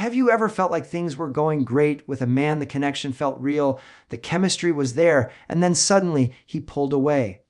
Have you ever felt like things were going great with a man, the connection felt real, the chemistry was there, and then suddenly he pulled away?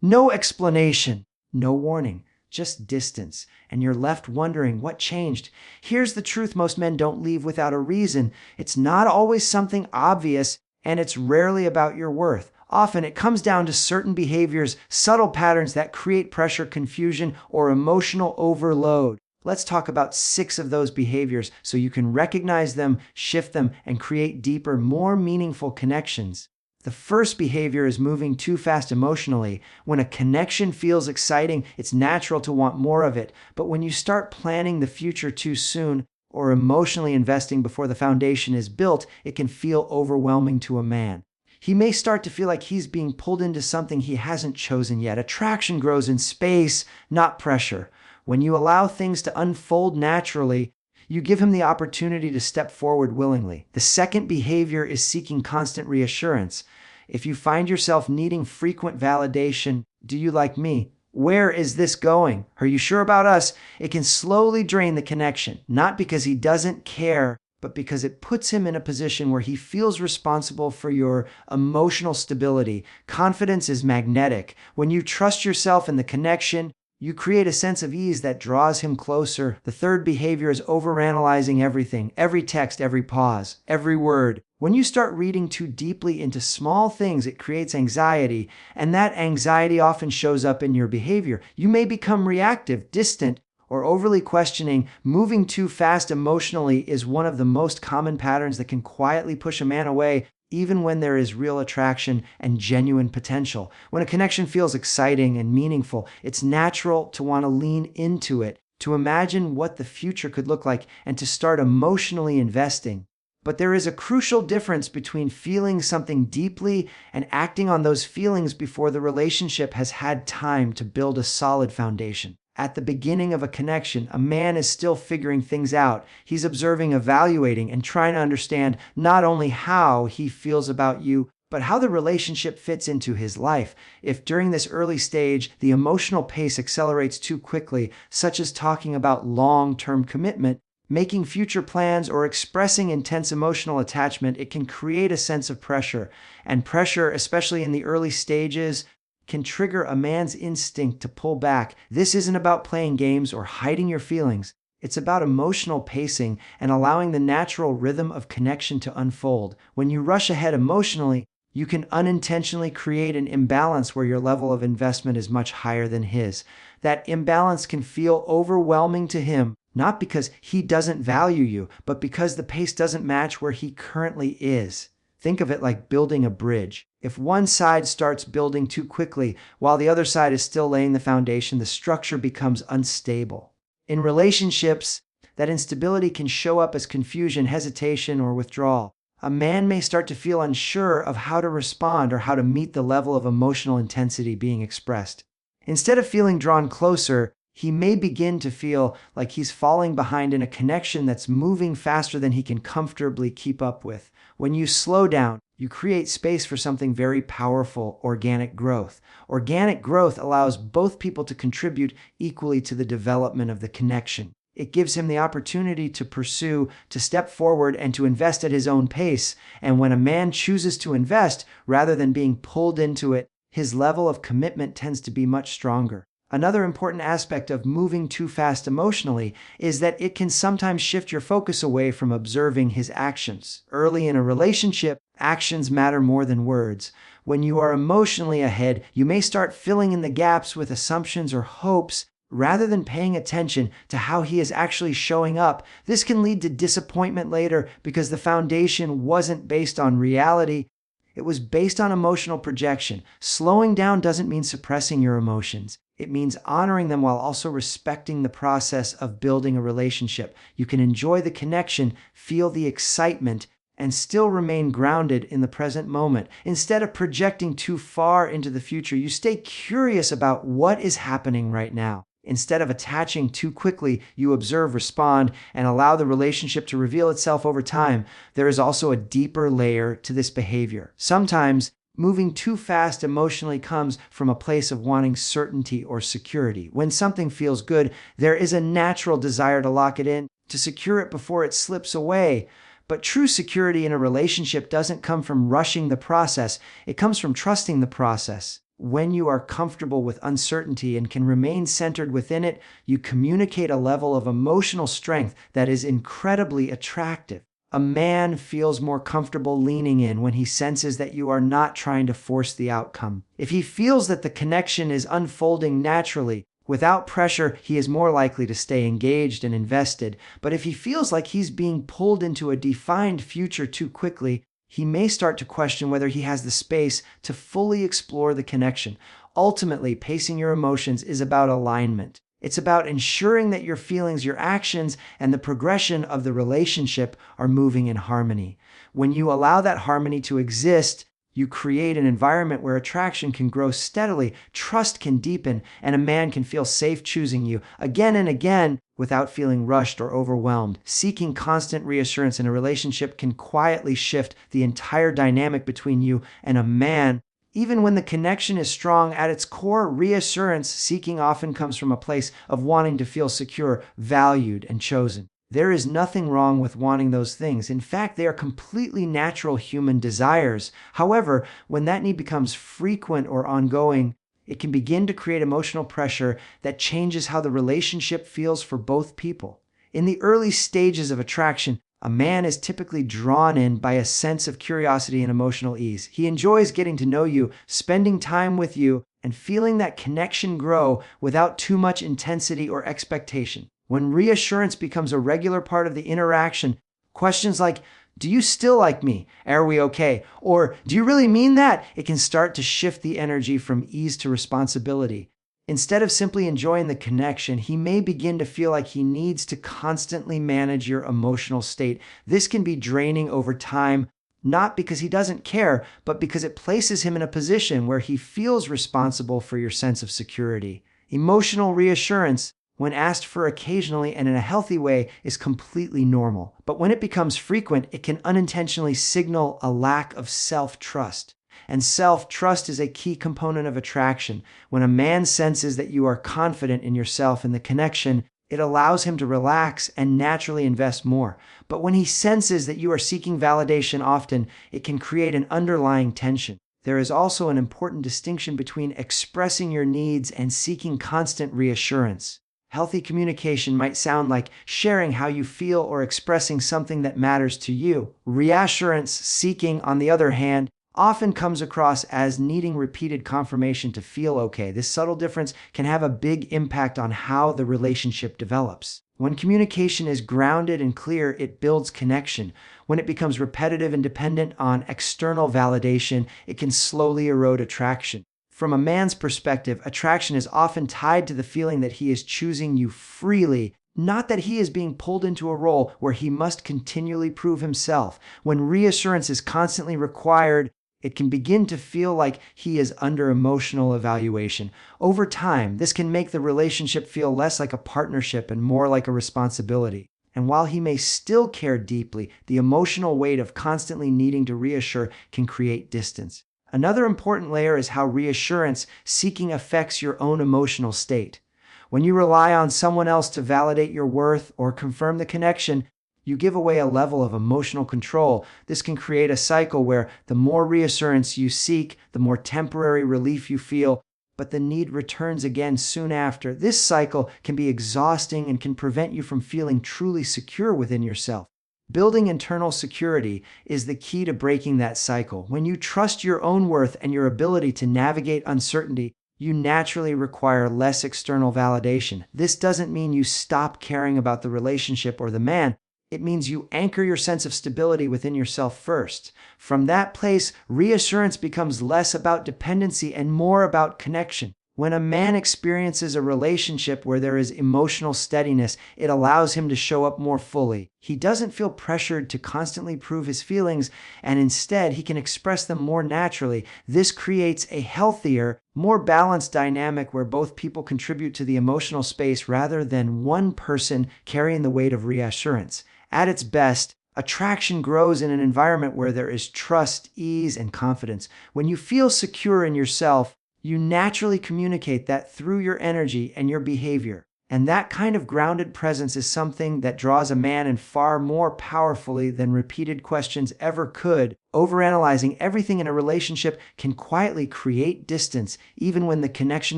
No explanation, no warning, just distance, and you're left wondering what changed. Here's the truth: most men don't leave without a reason. It's not always something obvious, and it's rarely about your worth. Often it comes down to certain behaviors, subtle patterns that create pressure, confusion, or emotional overload. Let's talk about 6 of those behaviors so you can recognize them, shift them, and create deeper, more meaningful connections. The first behavior is moving too fast emotionally. When a connection feels exciting, it's natural to want more of it. But when you start planning the future too soon or emotionally investing before the foundation is built, it can feel overwhelming to a man. He may start to feel like he's being pulled into something he hasn't chosen yet. Attraction grows in space, not pressure. When you allow things to unfold naturally, you give him the opportunity to step forward willingly. The second behavior is seeking constant reassurance. If you find yourself needing frequent validation, "Do you like me? Where is this going? Are you sure about us?" It can slowly drain the connection, not because he doesn't care, but because it puts him in a position where he feels responsible for your emotional stability. Confidence is magnetic. When you trust yourself in the connection, you create a sense of ease that draws him closer. The third behavior is overanalyzing everything, every text, every pause, every word. When you start reading too deeply into small things, it creates anxiety, and that anxiety often shows up in your behavior. You may become reactive, distant, or overly questioning. Moving too fast emotionally is one of the most common patterns that can quietly push a man away, even when there is real attraction and genuine potential. When a connection feels exciting and meaningful, it's natural to want to lean into it, to imagine what the future could look like, and to start emotionally investing. But there is a crucial difference between feeling something deeply and acting on those feelings before the relationship has had time to build a solid foundation. At the beginning of a connection, a man is still figuring things out. He's observing, evaluating, and trying to understand not only how he feels about you, but how the relationship fits into his life. If during this early stage the emotional pace accelerates too quickly, such as talking about long-term commitment, making future plans, or expressing intense emotional attachment, it can create a sense of pressure. And pressure, especially in the early stages, can trigger a man's instinct to pull back. This isn't about playing games or hiding your feelings. It's about emotional pacing and allowing the natural rhythm of connection to unfold. When you rush ahead emotionally, you can unintentionally create an imbalance where your level of investment is much higher than his. That imbalance can feel overwhelming to him, not because he doesn't value you, but because the pace doesn't match where he currently is. Think of it like building a bridge. If one side starts building too quickly while the other side is still laying the foundation, the structure becomes unstable. In relationships, that instability can show up as confusion, hesitation, or withdrawal. A man may start to feel unsure of how to respond or how to meet the level of emotional intensity being expressed. Instead of feeling drawn closer, he may begin to feel like he's falling behind in a connection that's moving faster than he can comfortably keep up with. When you slow down, you create space for something very powerful: organic growth. Organic growth allows both people to contribute equally to the development of the connection. It gives him the opportunity to pursue, to step forward, and to invest at his own pace. And when a man chooses to invest rather than being pulled into it, his level of commitment tends to be much stronger. Another important aspect of moving too fast emotionally is that it can sometimes shift your focus away from observing his actions. Early in a relationship, actions matter more than words. When you are emotionally ahead, you may start filling in the gaps with assumptions or hopes rather than paying attention to how he is actually showing up. This can lead to disappointment later because the foundation wasn't based on reality. It was based on emotional projection. Slowing down doesn't mean suppressing your emotions. It means honoring them while also respecting the process of building a relationship. You can enjoy the connection, feel the excitement, and still remain grounded in the present moment. Instead of projecting too far into the future, you stay curious about what is happening right now. Instead of attaching too quickly, you observe, respond, and allow the relationship to reveal itself over time. There is also a deeper layer to this behavior. Sometimes, moving too fast emotionally comes from a place of wanting certainty or security. When something feels good, there is a natural desire to lock it in. to secure it before it slips away. But true security in a relationship doesn't come from rushing the process, it comes from trusting the process. When you are comfortable with uncertainty and can remain centered within it, you communicate a level of emotional strength that is incredibly attractive. A man feels more comfortable leaning in when he senses that you are not trying to force the outcome. If he feels that the connection is unfolding naturally, without pressure, he is more likely to stay engaged and invested. But if he feels like he's being pulled into a defined future too quickly, he may start to question whether he has the space to fully explore the connection. Ultimately, pacing your emotions is about alignment. It's about ensuring that your feelings, your actions, and the progression of the relationship are moving in harmony. When you allow that harmony to exist, you create an environment where attraction can grow steadily, trust can deepen, and a man can feel safe choosing you again and again without feeling rushed or overwhelmed. Seeking constant reassurance in a relationship can quietly shift the entire dynamic between you and a man. Even when the connection is strong at its core, reassurance seeking often comes from a place of wanting to feel secure, valued, and chosen. There is nothing wrong with wanting those things. In fact, they are completely natural human desires. However, when that need becomes frequent or ongoing, it can begin to create emotional pressure that changes how the relationship feels for both people. In the early stages of attraction, a man is typically drawn in by a sense of curiosity and emotional ease. He enjoys getting to know you, spending time with you, and feeling that connection grow without too much intensity or expectation. When reassurance becomes a regular part of the interaction, questions like, "Do you still like me? Are we okay?" Or, "Do you really mean that?" It can start to shift the energy from ease to responsibility. Instead of simply enjoying the connection, he may begin to feel like he needs to constantly manage your emotional state. This can be draining over time, not because he doesn't care, but because it places him in a position where he feels responsible for your sense of security. Emotional reassurance, when asked for occasionally and in a healthy way, is completely normal. But when it becomes frequent, it can unintentionally signal a lack of self-trust. And self-trust is a key component of attraction. When a man senses that you are confident in yourself and the connection, it allows him to relax and naturally invest more. But when he senses that you are seeking validation often, it can create an underlying tension. There is also an important distinction between expressing your needs and seeking constant reassurance. Healthy communication might sound like sharing how you feel or expressing something that matters to you. Reassurance seeking, on the other hand, often comes across as needing repeated confirmation to feel okay. This subtle difference can have a big impact on how the relationship develops. When communication is grounded and clear, it builds connection. When it becomes repetitive and dependent on external validation, it can slowly erode attraction. From a man's perspective, attraction is often tied to the feeling that he is choosing you freely, not that he is being pulled into a role where he must continually prove himself. When reassurance is constantly required, it can begin to feel like he is under emotional evaluation. Over time, this can make the relationship feel less like a partnership and more like a responsibility. And while he may still care deeply, the emotional weight of constantly needing to reassure can create distance. Another important layer is how reassurance seeking affects your own emotional state. When you rely on someone else to validate your worth or confirm the connection, you give away a level of emotional control. This can create a cycle where the more reassurance you seek, the more temporary relief you feel, but the need returns again soon after. This cycle can be exhausting and can prevent you from feeling truly secure within yourself. Building internal security is the key to breaking that cycle. When you trust your own worth and your ability to navigate uncertainty, you naturally require less external validation. This doesn't mean you stop caring about the relationship or the man. It means you anchor your sense of stability within yourself first. From that place, reassurance becomes less about dependency and more about connection. When a man experiences a relationship where there is emotional steadiness, it allows him to show up more fully. He doesn't feel pressured to constantly prove his feelings, and instead he can express them more naturally. This creates a healthier, more balanced dynamic where both people contribute to the emotional space rather than one person carrying the weight of reassurance. At its best, attraction grows in an environment where there is trust, ease, and confidence. When you feel secure in yourself, you naturally communicate that through your energy and your behavior. And that kind of grounded presence is something that draws a man in far more powerfully than repeated questions ever could. Overanalyzing everything in a relationship can quietly create distance, even when the connection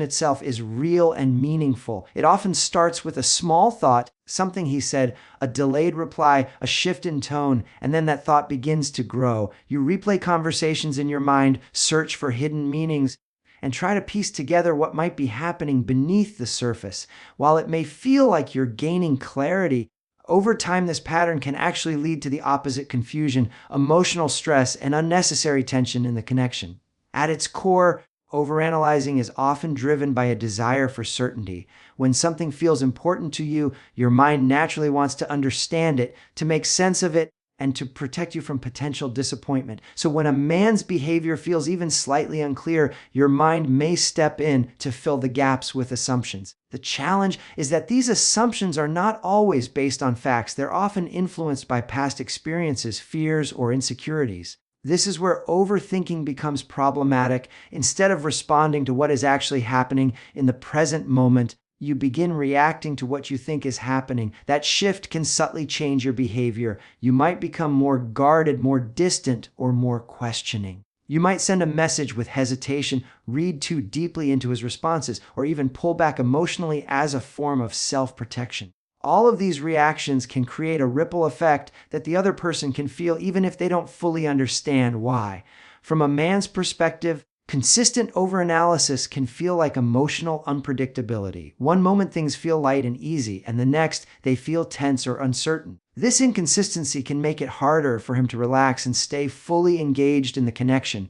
itself is real and meaningful. It often starts with a small thought, something he said, a delayed reply, a shift in tone, and then that thought begins to grow. You replay conversations in your mind, search for hidden meanings, and try to piece together what might be happening beneath the surface. While it may feel like you're gaining clarity, over time this pattern can actually lead to the opposite: confusion, emotional stress, and unnecessary tension in the connection. At its core, overanalyzing is often driven by a desire for certainty. When something feels important to you, your mind naturally wants to understand it, to make sense of it, and to protect you from potential disappointment. So when a man's behavior feels even slightly unclear, your mind may step in to fill the gaps with assumptions. The challenge is that these assumptions are not always based on facts. They're often influenced by past experiences, fears, or insecurities. This is where overthinking becomes problematic. Instead of responding to what is actually happening in the present moment, you begin reacting to what you think is happening. That shift can subtly change your behavior. You might become more guarded, more distant, or more questioning. You might send a message with hesitation, read too deeply into his responses, or even pull back emotionally as a form of self-protection. All of these reactions can create a ripple effect that the other person can feel even if they don't fully understand why. From a man's perspective, consistent overanalysis can feel like emotional unpredictability. One moment things feel light and easy, and the next they feel tense or uncertain. This inconsistency can make it harder for him to relax and stay fully engaged in the connection.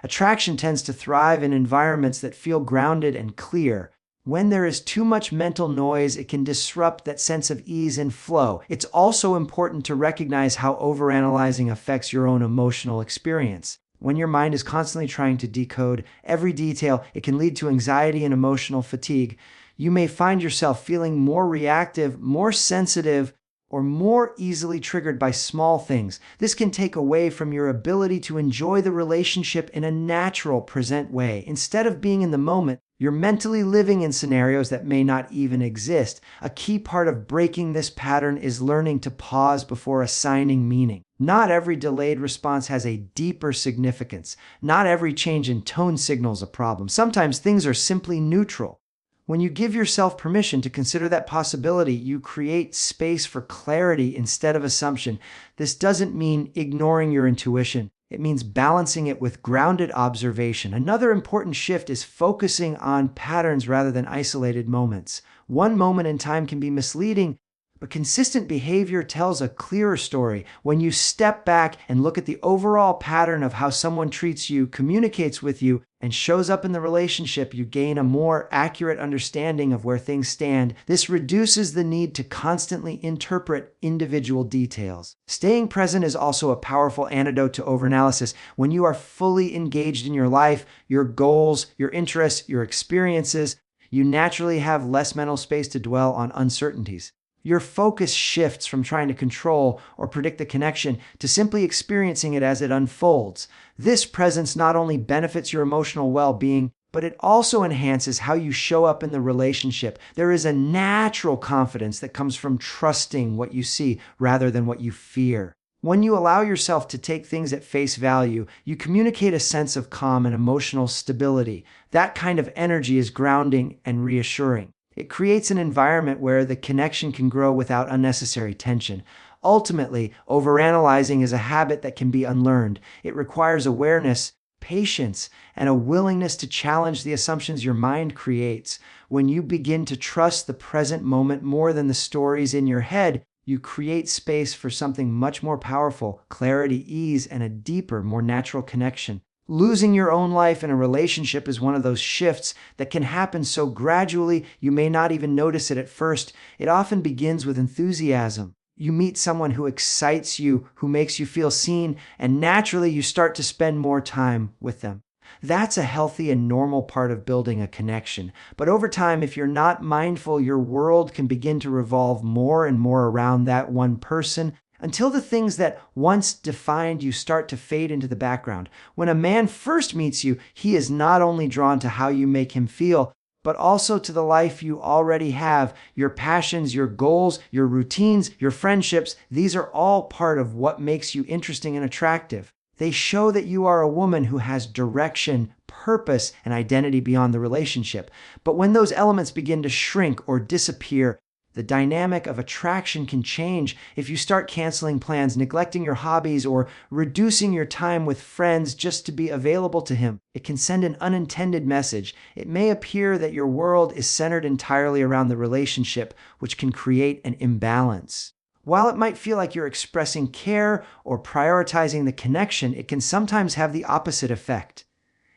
Attraction tends to thrive in environments that feel grounded and clear. When there is too much mental noise, it can disrupt that sense of ease and flow. It's also important to recognize how overanalyzing affects your own emotional experience. When your mind is constantly trying to decode every detail, it can lead to anxiety and emotional fatigue. You may find yourself feeling more reactive, more sensitive, or more easily triggered by small things. This can take away from your ability to enjoy the relationship in a natural, present way. Instead of being in the moment, you're mentally living in scenarios that may not even exist. A key part of breaking this pattern is learning to pause before assigning meaning. Not every delayed response has a deeper significance. Not every change in tone signals a problem. Sometimes things are simply neutral. When you give yourself permission to consider that possibility, you create space for clarity instead of assumption. This doesn't mean ignoring your intuition. It means balancing it with grounded observation. Another important shift is focusing on patterns rather than isolated moments. One moment in time can be misleading, but consistent behavior tells a clearer story. When you step back and look at the overall pattern of how someone treats you, communicates with you, and shows up in the relationship, you gain a more accurate understanding of where things stand. This reduces the need to constantly interpret individual details. Staying present is also a powerful antidote to overanalysis. When you are fully engaged in your life, your goals, your interests, your experiences, you naturally have less mental space to dwell on uncertainties. Your focus shifts from trying to control or predict the connection to simply experiencing it as it unfolds. This presence not only benefits your emotional well-being, but it also enhances how you show up in the relationship. There is a natural confidence that comes from trusting what you see rather than what you fear. When you allow yourself to take things at face value, you communicate a sense of calm and emotional stability. That kind of energy is grounding and reassuring. It creates an environment where the connection can grow without unnecessary tension. Ultimately, overanalyzing is a habit that can be unlearned. It requires awareness, patience, and a willingness to challenge the assumptions your mind creates. When you begin to trust the present moment more than the stories in your head, you create space for something much more powerful: clarity, ease, and a deeper, more natural connection. Losing your own life in a relationship is one of those shifts that can happen so gradually you may not even notice it at first. It often begins with enthusiasm. You meet someone who excites you, who makes you feel seen, and naturally you start to spend more time with them. That's a healthy and normal part of building a connection. But over time, if you're not mindful, your world can begin to revolve more and more around that one person, until the things that once defined you start to fade into the background. When a man first meets you, he is not only drawn to how you make him feel, but also to the life you already have. Your passions, your goals, your routines, your friendships, these are all part of what makes you interesting and attractive. They show that you are a woman who has direction, purpose, and identity beyond the relationship. But when those elements begin to shrink or disappear, the dynamic of attraction can change. If you start canceling plans, neglecting your hobbies, or reducing your time with friends just to be available to him, it can send an unintended message. It may appear that your world is centered entirely around the relationship, which can create an imbalance. While it might feel like you're expressing care or prioritizing the connection, it can sometimes have the opposite effect.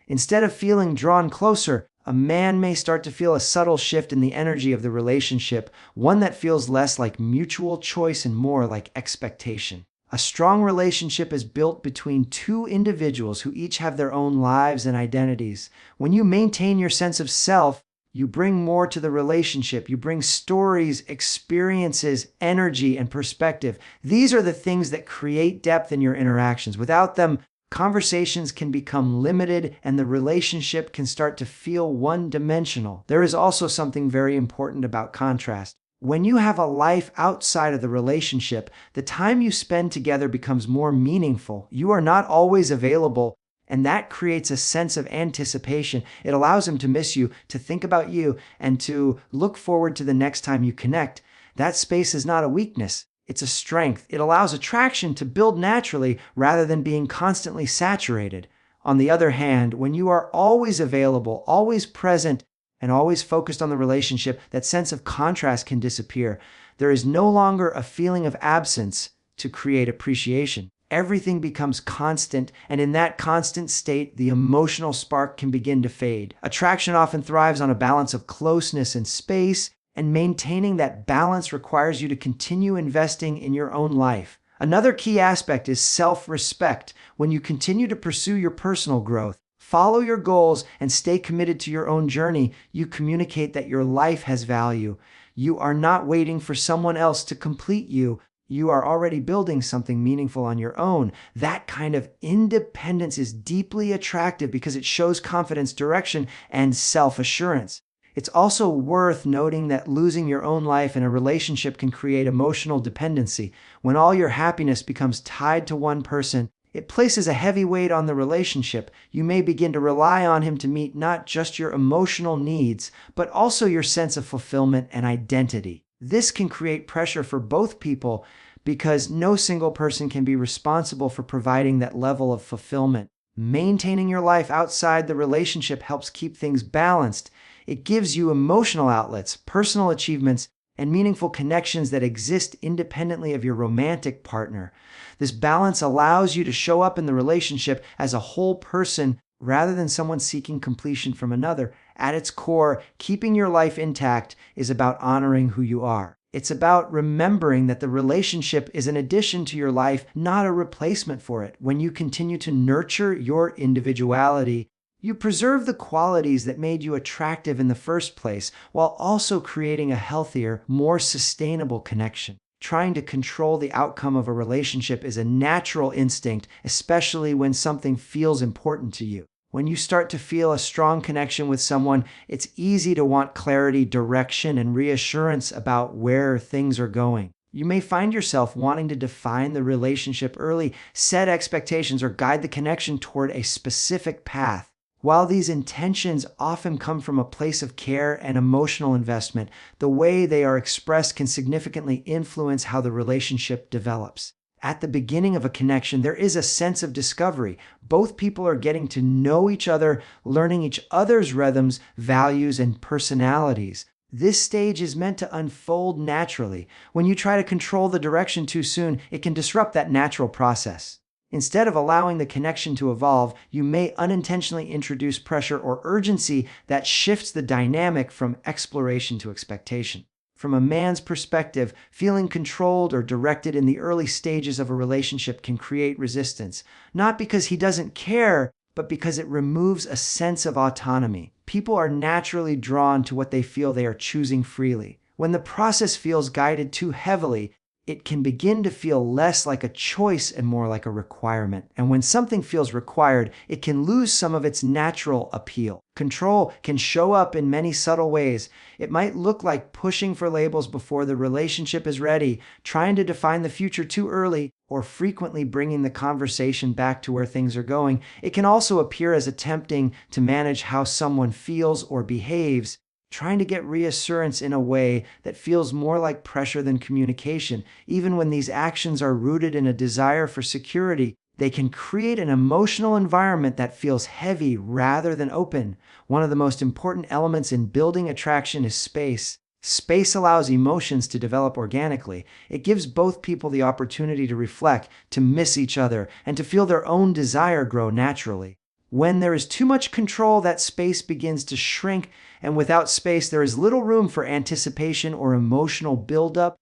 Instead of feeling drawn closer, a man may start to feel a subtle shift in the energy of the relationship, one that feels less like mutual choice and more like expectation. A strong relationship is built between two individuals who each have their own lives and identities. When you maintain your sense of self, you bring more to the relationship. You bring stories, experiences, energy, and perspective. These are the things that create depth in your interactions. Without them, conversations can become limited and the relationship can start to feel one-dimensional. There is also something very important about contrast. When you have a life outside of the relationship, the time you spend together becomes more meaningful. You are not always available, and that creates a sense of anticipation. It allows him to miss you, to think about you, and to look forward to the next time you connect. That space is not a weakness. It's a strength. It allows attraction to build naturally rather than being constantly saturated. On the other hand, when you are always available, always present, and always focused on the relationship, that sense of contrast can disappear. There is no longer a feeling of absence to create appreciation. Everything becomes constant, and in that constant state, the emotional spark can begin to fade. Attraction often thrives on a balance of closeness and space, and maintaining that balance requires you to continue investing in your own life. Another key aspect is self-respect. When you continue to pursue your personal growth, follow your goals, and stay committed to your own journey, you communicate that your life has value. You are not waiting for someone else to complete you. You are already building something meaningful on your own. That kind of independence is deeply attractive because it shows confidence, direction, and self-assurance. It's also worth noting that losing your own life in a relationship can create emotional dependency. When all your happiness becomes tied to one person, it places a heavy weight on the relationship. You may begin to rely on him to meet not just your emotional needs, but also your sense of fulfillment and identity. This can create pressure for both people because no single person can be responsible for providing that level of fulfillment. Maintaining your life outside the relationship helps keep things balanced. It gives you emotional outlets, personal achievements, and meaningful connections that exist independently of your romantic partner. This balance allows you to show up in the relationship as a whole person rather than someone seeking completion from another. At its core, keeping your life intact is about honoring who you are. It's about remembering that the relationship is an addition to your life, not a replacement for it. When you continue to nurture your individuality, you preserve the qualities that made you attractive in the first place, while also creating a healthier, more sustainable connection. Trying to control the outcome of a relationship is a natural instinct, especially when something feels important to you. When you start to feel a strong connection with someone, it's easy to want clarity, direction, and reassurance about where things are going. You may find yourself wanting to define the relationship early, set expectations, or guide the connection toward a specific path. While these intentions often come from a place of care and emotional investment, the way they are expressed can significantly influence how the relationship develops. At the beginning of a connection, there is a sense of discovery. Both people are getting to know each other, learning each other's rhythms, values, and personalities. This stage is meant to unfold naturally. When you try to control the direction too soon, it can disrupt that natural process. Instead of allowing the connection to evolve, you may unintentionally introduce pressure or urgency that shifts the dynamic from exploration to expectation. From a man's perspective, feeling controlled or directed in the early stages of a relationship can create resistance, not because he doesn't care, but because it removes a sense of autonomy. People are naturally drawn to what they feel they are choosing freely. When the process feels guided too heavily, it can begin to feel less like a choice and more like a requirement. And when something feels required, it can lose some of its natural appeal. Control can show up in many subtle ways. It might look like pushing for labels before the relationship is ready, trying to define the future too early, or frequently bringing the conversation back to where things are going. It can also appear as attempting to manage how someone feels or behaves, trying to get reassurance in a way that feels more like pressure than communication. Even when these actions are rooted in a desire for security, they can create an emotional environment that feels heavy rather than open. One of the most important elements in building attraction is space. Space allows emotions to develop organically. It gives both people the opportunity to reflect, to miss each other, and to feel their own desire grow naturally. When there is too much control, that space begins to shrink, and without space, there is little room for anticipation or emotional buildup.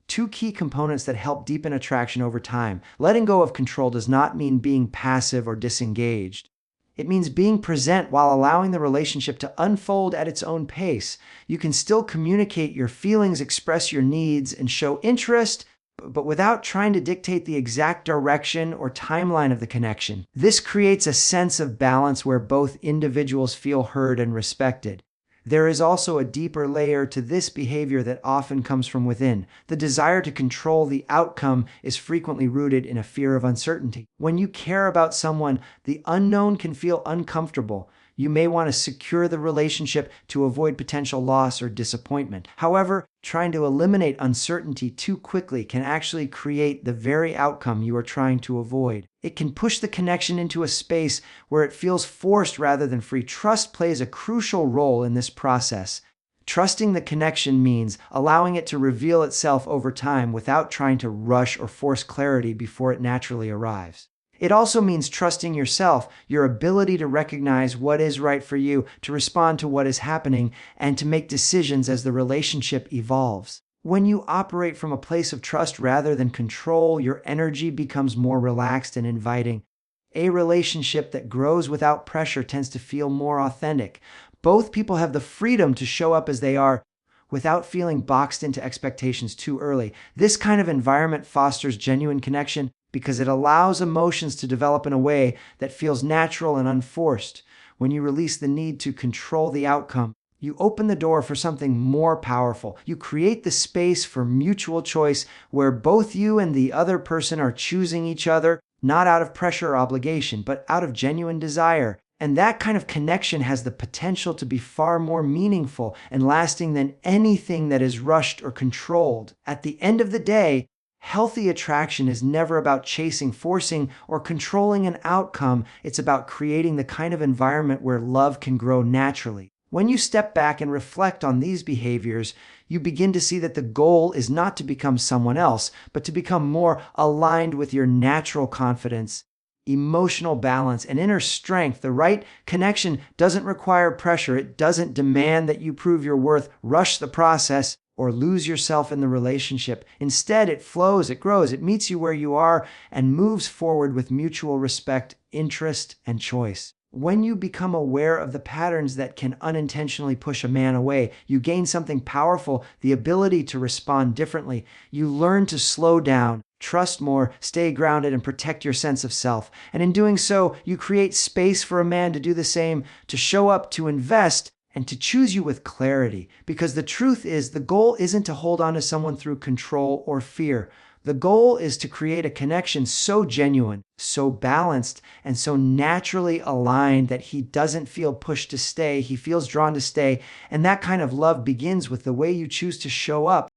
Two key components that help deepen attraction over time. Letting go of control does not mean being passive or disengaged. It means being present while allowing the relationship to unfold at its own pace. You can still communicate your feelings, express your needs, and show interest, but without trying to dictate the exact direction or timeline of the connection. This creates a sense of balance where both individuals feel heard and respected. There is also a deeper layer to this behavior that often comes from within. The desire to control the outcome is frequently rooted in a fear of uncertainty. When you care about someone, the unknown can feel uncomfortable. You may want to secure the relationship to avoid potential loss or disappointment. However, trying to eliminate uncertainty too quickly can actually create the very outcome you are trying to avoid. It can push the connection into a space where it feels forced rather than free. Trust plays a crucial role in this process. Trusting the connection means allowing it to reveal itself over time without trying to rush or force clarity before it naturally arrives. It also means trusting yourself, your ability to recognize what is right for you, to respond to what is happening, and to make decisions as the relationship evolves. When you operate from a place of trust rather than control, your energy becomes more relaxed and inviting. A relationship that grows without pressure tends to feel more authentic. Both people have the freedom to show up as they are without feeling boxed into expectations too early. This kind of environment fosters genuine connection because it allows emotions to develop in a way that feels natural and unforced. When you release the need to control the outcome, you open the door for something more powerful. You create the space for mutual choice where both you and the other person are choosing each other, not out of pressure or obligation, but out of genuine desire. And that kind of connection has the potential to be far more meaningful and lasting than anything that is rushed or controlled. At the end of the day, healthy attraction is never about chasing, forcing, or controlling an outcome. It's about creating the kind of environment where love can grow naturally. When you step back and reflect on these behaviors, you begin to see that the goal is not to become someone else, but to become more aligned with your natural confidence, emotional balance, and inner strength. The right connection doesn't require pressure. It doesn't demand that you prove your worth, rush the process, or lose yourself in the relationship. Instead, it flows, it grows, it meets you where you are, and moves forward with mutual respect, interest, and choice. When you become aware of the patterns that can unintentionally push a man away, you gain something powerful, the ability to respond differently. You learn to slow down, trust more, stay grounded, and protect your sense of self. And in doing so, you create space for a man to do the same, to show up, to invest, and to choose you with clarity. Because the truth is, the goal isn't to hold on to someone through control or fear. The goal is to create a connection so genuine, so balanced, and so naturally aligned that he doesn't feel pushed to stay, he feels drawn to stay. And that kind of love begins with the way you choose to show up,